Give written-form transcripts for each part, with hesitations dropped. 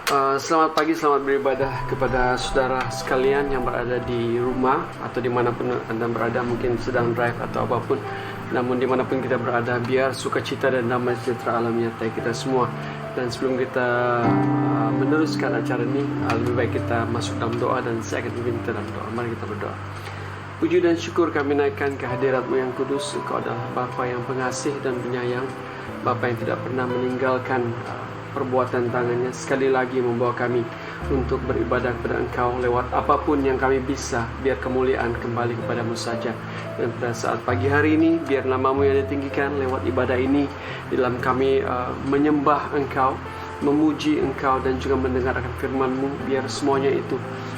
Selamat pagi, selamat beribadah kepada saudara sekalian yang berada di rumah atau dimanapun Anda berada, mungkin sedang drive atau apapun. Namun dimanapun kita berada, biar sukacita dan damai sejahtera Allah menyertai kita semua. Dan sebelum kita meneruskan acara ini, lebih baik kita masuk dalam doa dan saya akan pimpin kita dalam doa. Mari kita berdoa. Puji dan syukur kami naikkan ke hadirat-Mu yang kudus. Engkau adalah Bapa yang pengasih dan penyayang, Bapa yang tidak pernah meninggalkan perbuatan tangannya, sekali lagi membawa kami untuk beribadah kepada Engkau lewat apapun yang kami bisa. Biar kemuliaan kembali kepada-Mu saja. Dan pada saat pagi hari ini, biar nama-Mu yang ditinggikan lewat ibadah ini, dalam kami menyembah Engkau, memuji Engkau dan juga mendengarkan firman-Mu. Biar semuanya itu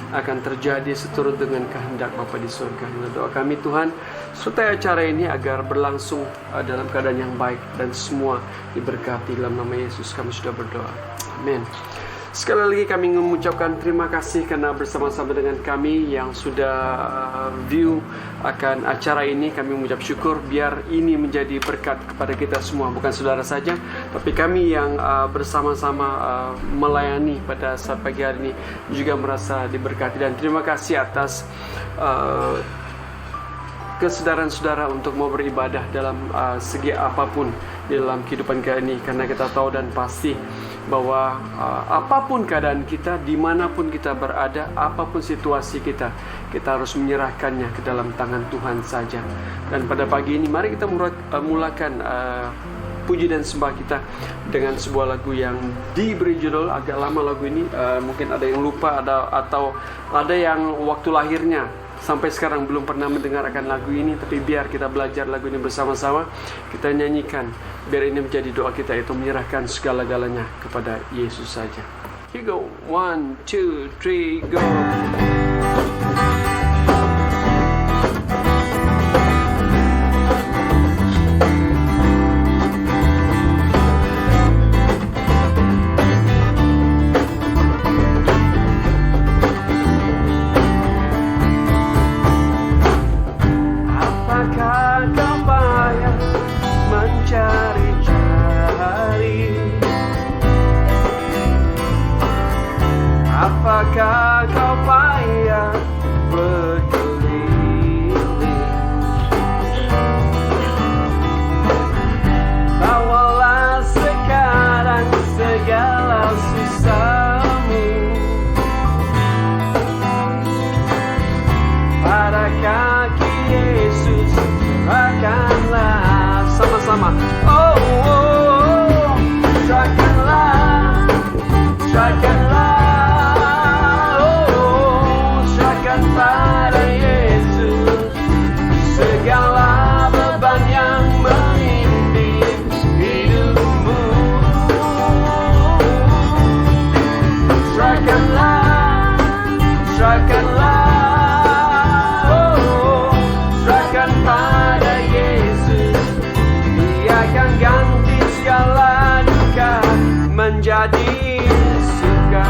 akan terjadi seturut dengan kehendak Bapa di surga. Dan doa kami Tuhan, sertai acara ini agar berlangsung dalam keadaan yang baik dan semua diberkati. Dalam nama Yesus kami sudah berdoa. Amin. Sekali lagi kami mengucapkan terima kasih karena bersama-sama dengan kami yang sudah view akan acara ini. Kami mengucap syukur biar ini menjadi berkat kepada kita semua, bukan saudara saja, tapi kami yang bersama-sama melayani pada saat pagi hari ini juga merasa diberkati. Dan terima kasih atas kesedaran saudara untuk mau beribadah dalam segi apapun di dalam kehidupan kita ini, karena kita tahu dan pasti bahwa apapun keadaan kita, dimanapun kita berada, apapun situasi kita, kita harus menyerahkannya ke dalam tangan Tuhan saja. Dan pada pagi ini mari kita mulakan puji dan sembah kita dengan sebuah lagu yang diberi judul, agak lama lagu ini, mungkin ada yang lupa, atau ada yang waktu lahirnya sampai sekarang belum pernah mendengarkan lagu ini. Tapi biar kita belajar lagu ini bersama-sama, kita nyanyikan, biar ini menjadi doa kita, itu menyerahkan segala-galanya kepada Yesus saja. Here go, 1, 2, 3, go. Apakah kau payah berkeliling? Bawalah sekarang segala susahmu pada kaki Yesus, serahkanlah sama-sama. Oh, serahkanlah, serahkanlah. Pada Yesus segala beban yang menindih hidupmu. Serahkanlah, serahkanlah, serahkan pada Yesus. Dia akan ganti segala duka menjadi suka.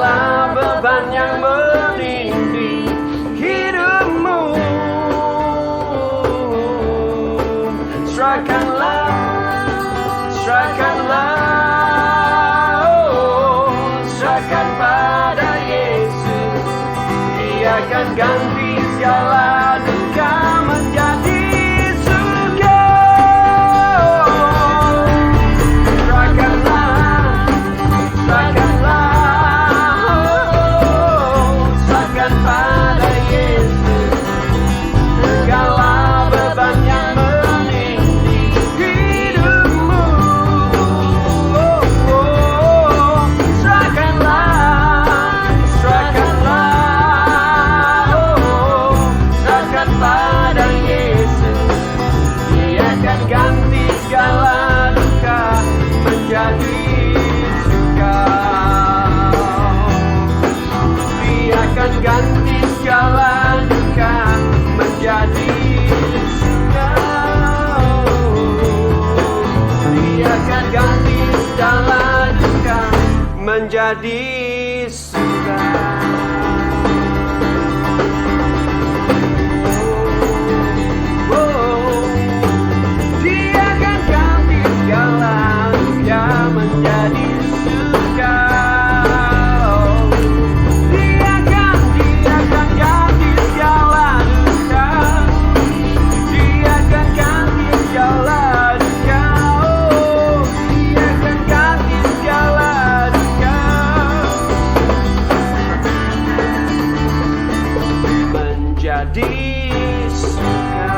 segala beban yang menindih hidupmu. Serahkanlah, serahkan pada Yesus. Dia akan ganti segala duka menjadi suka. Serahkan pada Yesus segala beban yang menindih hidupmu. Serahkan pada Yesus. Dia akan ganti segala duka menjadi suka. Dia akan ganti segala duka menjadi suka. Dia akan ganti segala duka menjadi suka. Dia akan ganti segala duka menjadi suka. Dia akan ganti segala duka. Dia akan ganti segala duka. Dia akan ganti segala duka menjadi suka.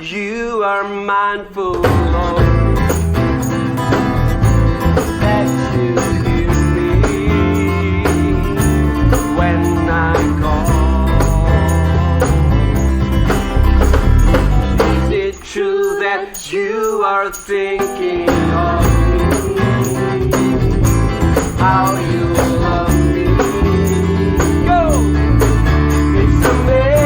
You are mindful, Lord, that you hear me when I call. Is it true that you are thinking of me? How you love me? Go! It's amazing.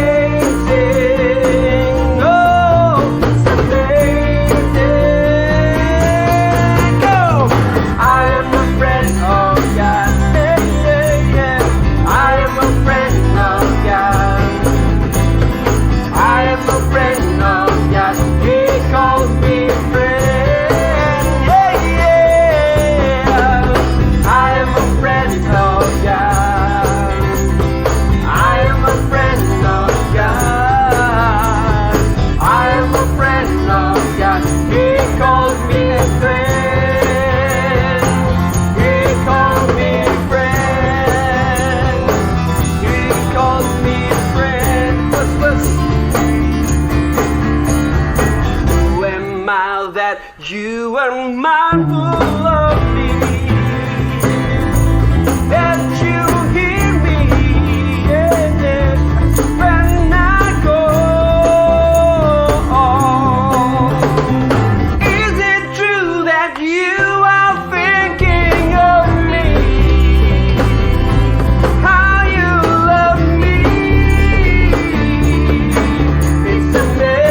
You are mindful of me, that you hear me, yeah, when I go. Is it true that you are thinking of me? How you love me? It's amazing.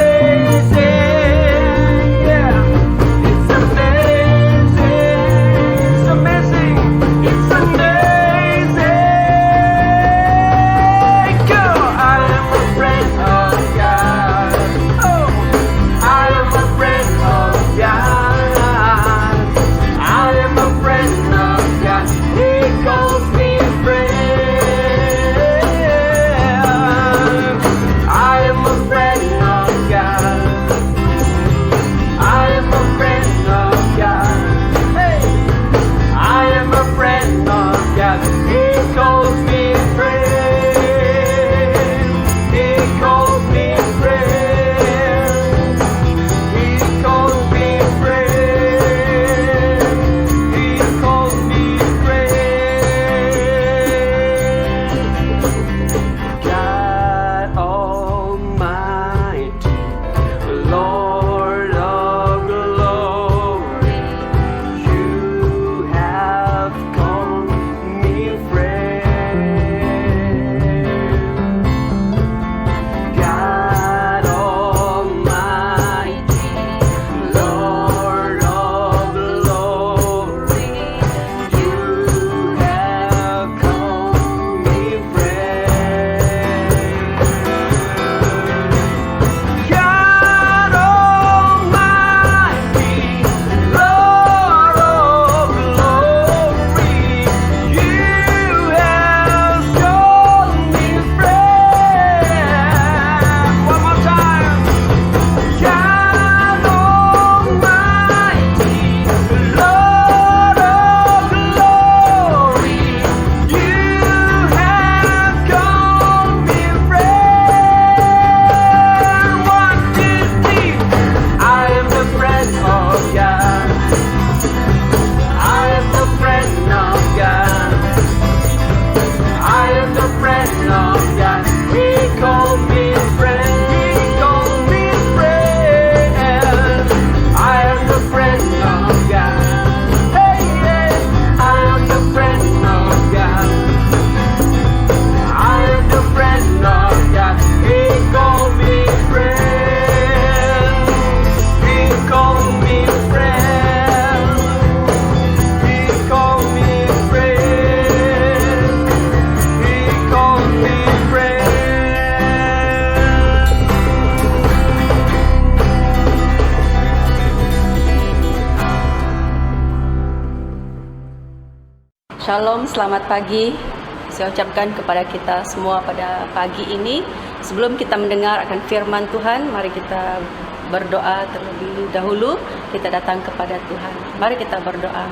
Shalom, selamat pagi. Saya ucapkan kepada kita semua pada pagi ini. Sebelum kita mendengar akan firman Tuhan, mari kita berdoa terlebih dahulu. Kita datang kepada Tuhan. Mari kita berdoa.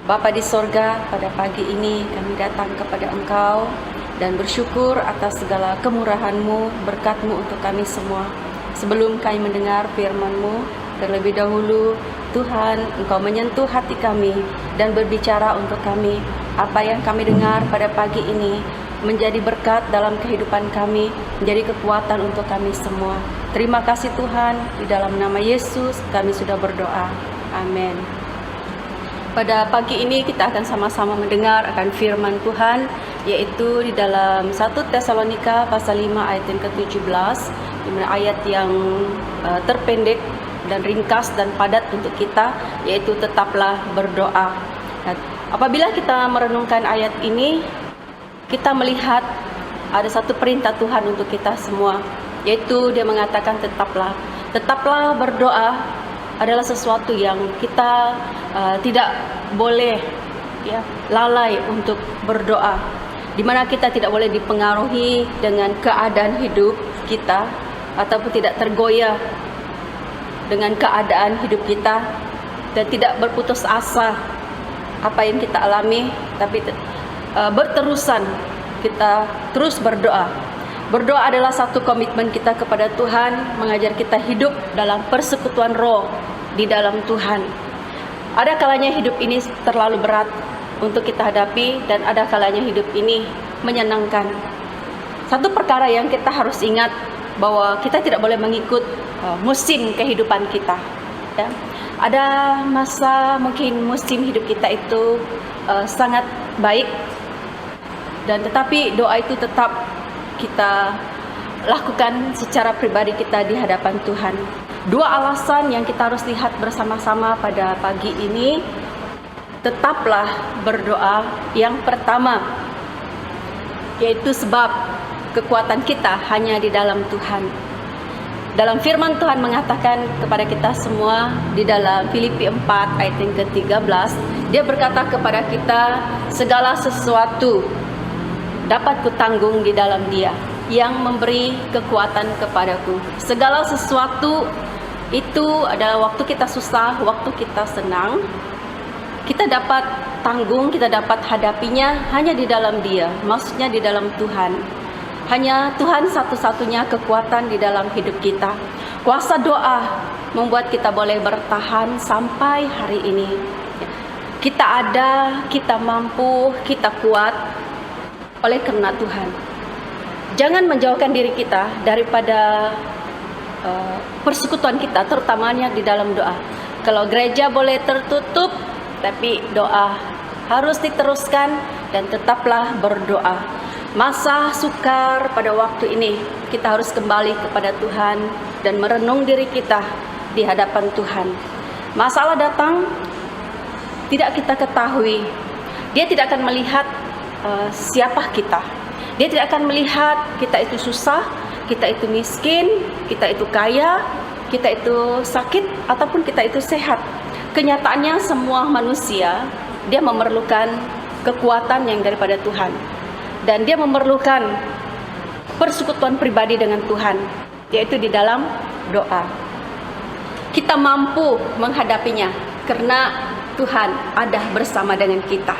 Bapa di sorga, pada pagi ini kami datang kepada Engkau dan bersyukur atas segala kemurahan-Mu, berkat-Mu untuk kami semua. Sebelum kami mendengar firman-Mu, terlebih dahulu Tuhan, Engkau menyentuh hati kami dan berbicara untuk kami. Apa yang kami dengar pada pagi ini menjadi berkat dalam kehidupan kami, menjadi kekuatan untuk kami semua. Terima kasih Tuhan, di dalam nama Yesus kami sudah berdoa. Amin. Pada pagi ini kita akan sama-sama mendengar akan firman Tuhan, yaitu di dalam 1 Tesalonika pasal 5 ayat yang ke-17, di mana ayat yang terpendek dan ringkas dan padat untuk kita, yaitu tetaplah berdoa. Dan apabila kita merenungkan ayat ini, kita melihat ada satu perintah Tuhan untuk kita semua, yaitu dia mengatakan tetaplah berdoa adalah sesuatu yang kita tidak boleh lalai untuk berdoa, di mana kita tidak boleh dipengaruhi dengan keadaan hidup kita ataupun tidak tergoyah dengan keadaan hidup kita, dan tidak berputus asa apa yang kita alami, tapi berterusan kita terus berdoa. Berdoa adalah satu komitmen kita kepada Tuhan, mengajar kita hidup dalam persekutuan roh di dalam Tuhan. Ada kalanya hidup ini terlalu berat untuk kita hadapi, dan ada kalanya hidup ini menyenangkan. Satu perkara yang kita harus ingat, bahwa kita tidak boleh mengikut musim kehidupan kita. Ya. Ada masa mungkin musim hidup kita itu sangat baik, dan tetapi doa itu tetap kita lakukan secara pribadi kita di hadapan Tuhan. Dua alasan yang kita harus lihat bersama-sama pada pagi ini. Tetaplah berdoa. Yang pertama, yaitu sebab kekuatan kita hanya di dalam Tuhan. Dalam firman Tuhan mengatakan kepada kita semua di dalam Filipi 4 ayat yang ke-13, dia berkata kepada kita, segala sesuatu dapat kutanggung di dalam Dia yang memberi kekuatan kepadaku. Segala sesuatu itu adalah waktu kita susah, waktu kita senang, kita dapat tanggung, kita dapat hadapinya hanya di dalam Dia, maksudnya di dalam Tuhan. Hanya Tuhan satu-satunya kekuatan di dalam hidup kita. Kuasa doa membuat kita boleh bertahan sampai hari ini. Kita ada, kita mampu, kita kuat oleh karena Tuhan. Jangan menjauhkan diri kita daripada persekutuan kita, terutamanya di dalam doa. Kalau gereja boleh tertutup, tapi doa harus diteruskan, dan tetaplah berdoa. Masa sukar pada waktu ini, kita harus kembali kepada Tuhan dan merenung diri kita di hadapan Tuhan. Masalah datang, tidak kita ketahui. Dia tidak akan melihat siapa kita. Dia tidak akan melihat kita itu susah, kita itu miskin, kita itu kaya, kita itu sakit, ataupun kita itu sehat. Kenyataannya semua manusia, dia memerlukan kekuatan yang daripada Tuhan. Dan dia memerlukan persekutuan pribadi dengan Tuhan, yaitu di dalam doa. Kita mampu menghadapinya karena Tuhan ada bersama dengan kita.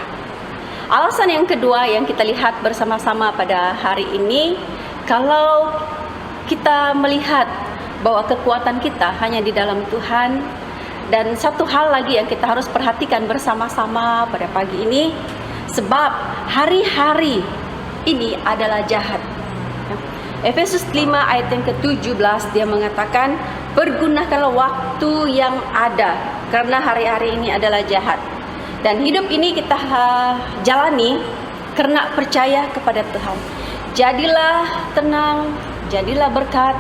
Alasan yang kedua yang kita lihat bersama-sama pada hari ini, kalau kita melihat bahwa kekuatan kita hanya di dalam Tuhan. Dan satu hal lagi yang kita harus perhatikan bersama-sama pada pagi ini, sebab hari-hari ini adalah jahat. Efesus 5 ayat yang ke-17 dia mengatakan, pergunakanlah waktu yang ada karena hari-hari ini adalah jahat. Dan hidup ini kita jalani karena percaya kepada Tuhan. Jadilah tenang, jadilah berkat,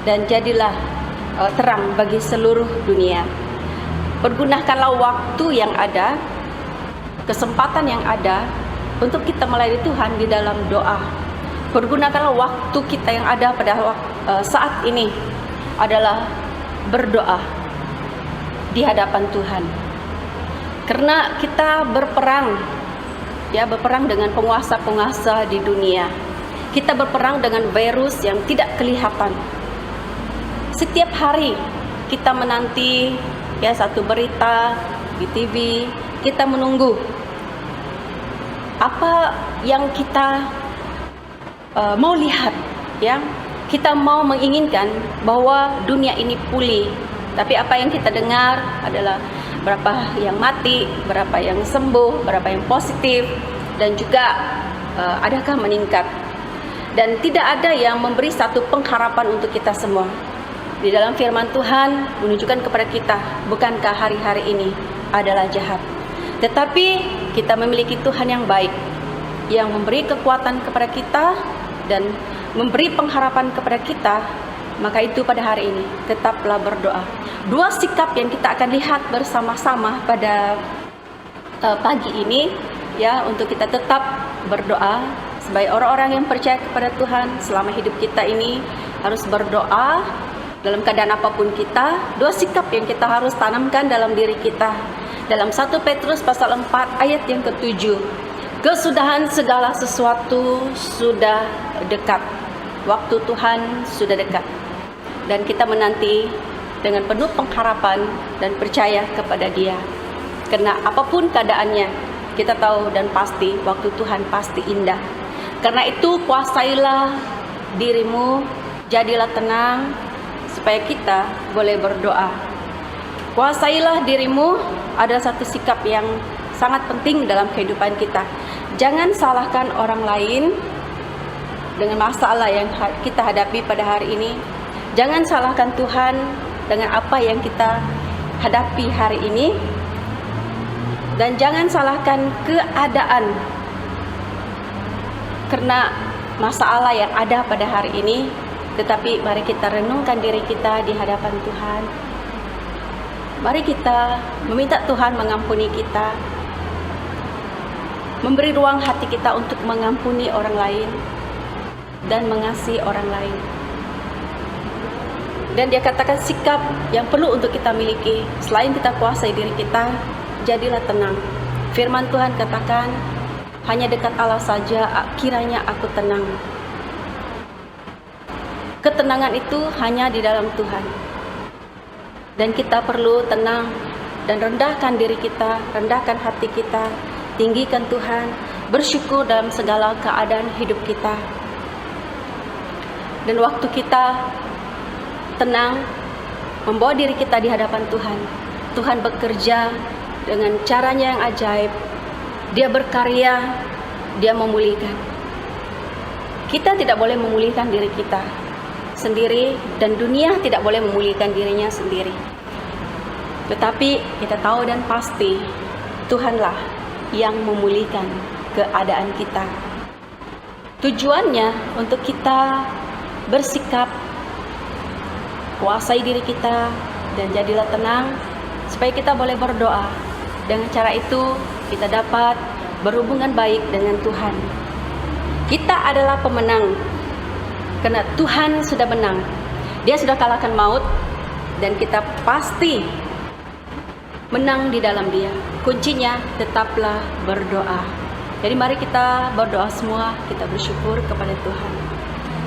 dan jadilah terang bagi seluruh dunia. Pergunakanlah waktu yang ada, kesempatan yang ada untuk kita melayani Tuhan di dalam doa. Pergunakanlah waktu kita yang ada pada saat ini adalah berdoa di hadapan Tuhan. Karena kita berperang ya, berperang dengan penguasa-penguasa di dunia. Kita berperang dengan virus yang tidak kelihatan. Setiap hari kita menanti ya satu berita di TV, kita menunggu apa yang kita mau lihat, ya. Kita mau menginginkan bahwa dunia ini pulih, tapi apa yang kita dengar adalah berapa yang mati, berapa yang sembuh, berapa yang positif, dan juga adakah meningkat. Dan tidak ada yang memberi satu pengharapan untuk kita semua. Di dalam firman Tuhan menunjukkan kepada kita, bukankah hari-hari ini adalah jahat, tetapi kita memiliki Tuhan yang baik, yang memberi kekuatan kepada kita dan memberi pengharapan kepada kita. Maka itu pada hari ini tetaplah berdoa. Dua sikap yang kita akan lihat bersama-sama pada pagi ini, ya, untuk kita tetap berdoa sebagai orang-orang yang percaya kepada Tuhan. Selama hidup kita ini harus berdoa dalam keadaan apapun kita. Dua sikap yang kita harus tanamkan dalam diri kita. Dalam 1 Petrus pasal 4 ayat yang ke-7, kesudahan segala sesuatu sudah dekat. Waktu Tuhan sudah dekat. Dan kita menanti dengan penuh pengharapan dan percaya kepada Dia. Karena apapun keadaannya, kita tahu dan pasti waktu Tuhan pasti indah. Karena itu kuasailah dirimu, jadilah tenang, supaya kita boleh berdoa. Kuasailah dirimu adalah satu sikap yang sangat penting dalam kehidupan kita. Jangan salahkan orang lain dengan masalah yang kita hadapi pada hari ini. Jangan salahkan Tuhan dengan apa yang kita hadapi hari ini. Dan jangan salahkan keadaan karena masalah yang ada pada hari ini. Tetapi mari kita renungkan diri kita di hadapan Tuhan. Mari kita meminta Tuhan mengampuni kita, memberi ruang hati kita untuk mengampuni orang lain dan mengasihi orang lain. Dan Dia katakan sikap yang perlu untuk kita miliki, selain kita kuasai diri kita, jadilah tenang. Firman Tuhan katakan, hanya dekat Allah saja kiranya aku tenang. Ketenangan itu hanya di dalam Tuhan. Dan kita perlu tenang dan rendahkan diri kita, rendahkan hati kita, tinggikan Tuhan, bersyukur dalam segala keadaan hidup kita. Dan waktu kita tenang, membawa diri kita di hadapan Tuhan, Tuhan bekerja dengan caranya yang ajaib. Dia berkarya, Dia memulihkan. Kita tidak boleh memulihkan diri kita sendiri, dan dunia tidak boleh memulihkan dirinya sendiri. Tetapi kita tahu dan pasti Tuhanlah yang memulihkan keadaan kita. Tujuannya untuk kita bersikap, kuasai diri kita, dan jadilah tenang, supaya kita boleh berdoa. Dengan cara itu kita dapat berhubungan baik dengan Tuhan. Kita adalah pemenang karena Tuhan sudah menang. Dia sudah kalahkan maut, dan kita pasti menang di dalam Dia. Kuncinya tetaplah berdoa. Jadi mari kita berdoa semua, kita bersyukur kepada Tuhan.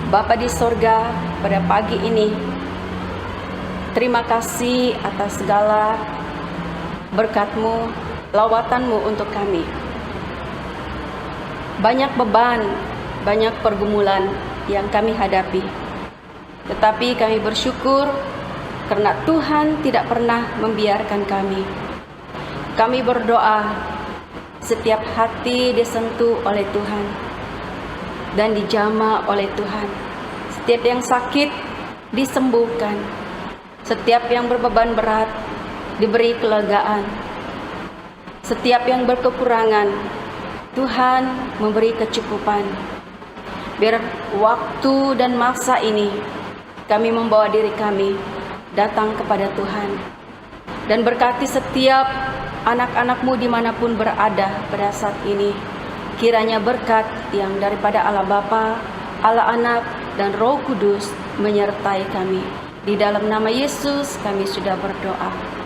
Bapa di sorga, pada pagi ini terima kasih atas segala berkat-Mu, lawatan-Mu untuk kami. Banyak beban, banyak pergumulan yang kami hadapi. Tetapi kami bersyukur karena Tuhan tidak pernah membiarkan kami. Kami berdoa, setiap hati disentuh oleh Tuhan dan dijamah oleh Tuhan. Setiap yang sakit disembuhkan. Setiap yang berbeban berat diberi kelegaan. Setiap yang berkekurangan, Tuhan memberi kecukupan. Biar waktu dan masa ini kami membawa diri kami datang kepada Tuhan. Dan berkati setiap anak-anak-Mu dimanapun berada pada saat ini. Kiranya berkat yang daripada Allah Bapa, Allah Anak, dan Roh Kudus menyertai kami. Di dalam nama Yesus kami sudah berdoa.